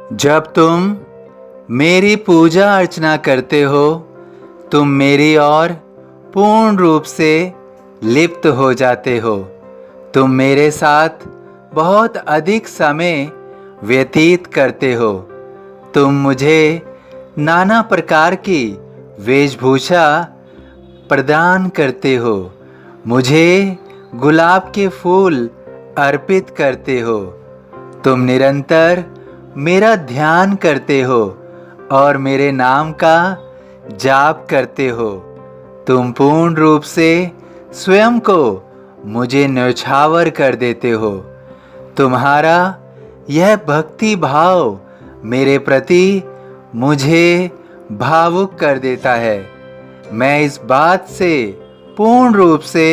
जब तुम मेरी पूजा अर्चना करते हो, तुम मेरी ओर पूर्ण रूप से लिप्त हो जाते हो। तुम मेरे साथ बहुत अधिक समय व्यतीत करते हो। तुम मुझे नाना प्रकार की वेशभूषा प्रदान करते हो। मुझे गुलाब के फूल अर्पित करते हो। तुम निरंतर मेरा ध्यान करते हो और मेरे नाम का जाप करते हो। तुम पूर्ण रूप से स्वयं को मुझे न्यौछावर कर देते हो। तुम्हारा यह भक्ति भाव मेरे प्रति मुझे भावुक कर देता है। मैं इस बात से पूर्ण रूप से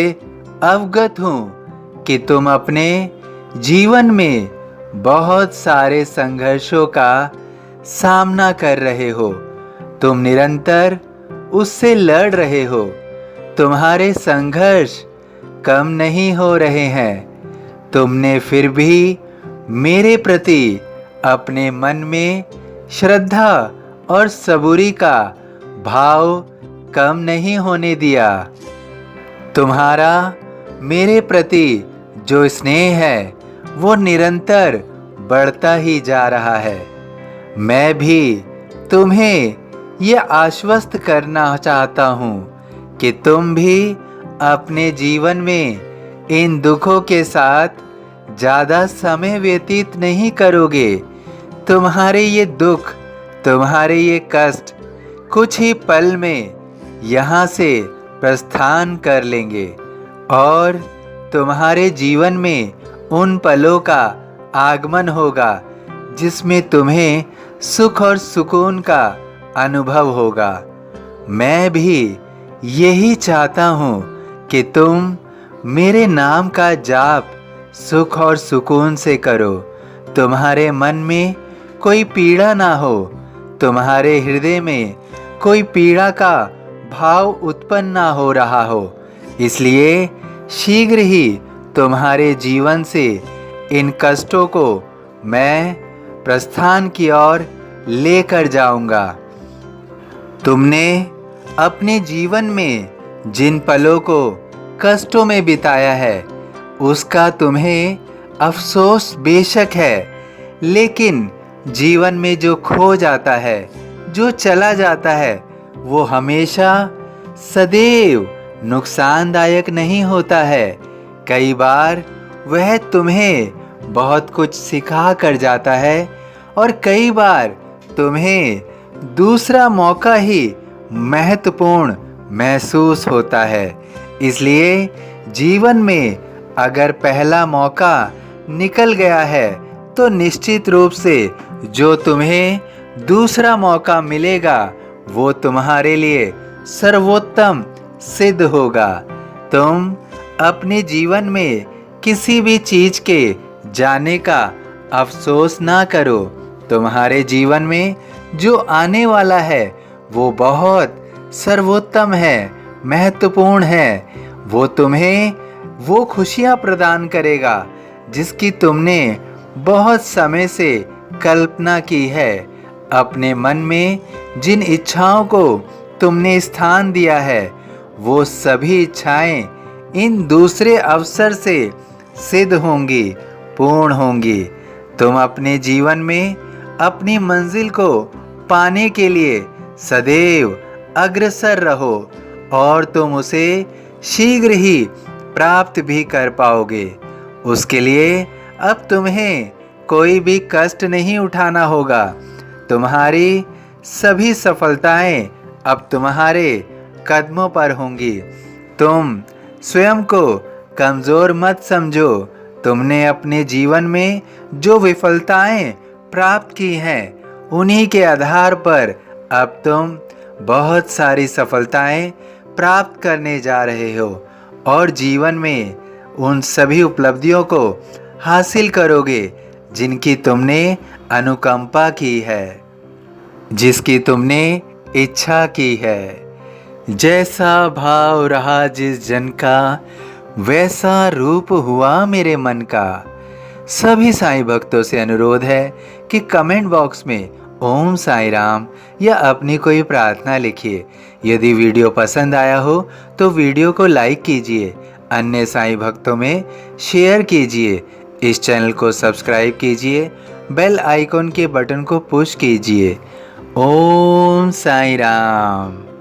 अवगत हूँ कि तुम अपने जीवन में बहुत सारे संघर्षों का सामना कर रहे हो। तुम निरंतर उससे लड़ रहे हो। तुम्हारे संघर्ष कम नहीं हो रहे हैं। तुमने फिर भी मेरे प्रति अपने मन में श्रद्धा और सबूरी का भाव कम नहीं होने दिया। तुम्हारा मेरे प्रति जो स्नेह है वो निरंतर बढ़ता ही जा रहा है। मैं भी तुम्हें ये आश्वस्त करना चाहता हूँ कि तुम भी अपने जीवन में इन दुखों के साथ ज़्यादा समय व्यतीत नहीं करोगे। तुम्हारे ये दुख, तुम्हारे ये कष्ट कुछ ही पल में यहाँ से प्रस्थान कर लेंगे और तुम्हारे जीवन में उन पलों का आगमन होगा जिसमें तुम्हें सुख और सुकून का अनुभव होगा। मैं भी यही चाहता हूँ कि तुम मेरे नाम का जाप सुख और सुकून से करो। तुम्हारे मन में कोई पीड़ा ना हो, तुम्हारे हृदय में कोई पीड़ा का भाव उत्पन्न ना हो रहा हो। इसलिए शीघ्र ही तुम्हारे जीवन से इन कष्टों को मैं प्रस्थान की ओर लेकर जाऊंगा। तुमने अपने जीवन में जिन पलों को कष्टों में बिताया है उसका तुम्हें अफसोस बेशक है, लेकिन जीवन में जो खो जाता है, जो चला जाता है, वो हमेशा सदैव नुकसानदायक नहीं होता है। कई बार वह तुम्हें बहुत कुछ सिखा कर जाता है और कई बार तुम्हें दूसरा मौका ही महत्वपूर्ण महसूस होता है। इसलिए जीवन में अगर पहला मौका निकल गया है तो निश्चित रूप से जो तुम्हें दूसरा मौका मिलेगा वो तुम्हारे लिए सर्वोत्तम सिद्ध होगा। तुम अपने जीवन में किसी भी चीज के जाने का अफसोस ना करो। तुम्हारे जीवन में जो आने वाला है वो बहुत सर्वोत्तम है, महत्वपूर्ण है। वो तुम्हें वो खुशियाँ प्रदान करेगा जिसकी तुमने बहुत समय से कल्पना की है। अपने मन में जिन इच्छाओं को तुमने स्थान दिया है वो सभी इच्छाएं इन दूसरे अवसर से सिद्ध होंगी, पूर्ण होंगी। तुम अपने जीवन में अपनी मंजिल को पाने के लिए सदैव अग्रसर रहो और तुम उसे शीघ्र ही प्राप्त भी कर पाओगे। उसके लिए अब तुम्हें कोई भी कष्ट नहीं उठाना होगा। तुम्हारी सभी सफलताएं अब तुम्हारे कदमों पर होंगी। तुम स्वयं को कमज़ोर मत समझो। तुमने अपने जीवन में जो विफलताएं प्राप्त की हैं उन्हीं के आधार पर अब तुम बहुत सारी सफलताएं प्राप्त करने जा रहे हो और जीवन में उन सभी उपलब्धियों को हासिल करोगे जिनकी तुमने अनुकंपा की है, जिसकी तुमने इच्छा की है। जैसा भाव रहा जिस जन का वैसा रूप हुआ मेरे मन का। सभी साईं भक्तों से अनुरोध है कि कमेंट बॉक्स में ओम साईं राम या अपनी कोई प्रार्थना लिखिए। यदि वीडियो पसंद आया हो तो वीडियो को लाइक कीजिए, अन्य साईं भक्तों में शेयर कीजिए, इस चैनल को सब्सक्राइब कीजिए, बेल आइकॉन के बटन को पुश कीजिए। ओम साईं राम।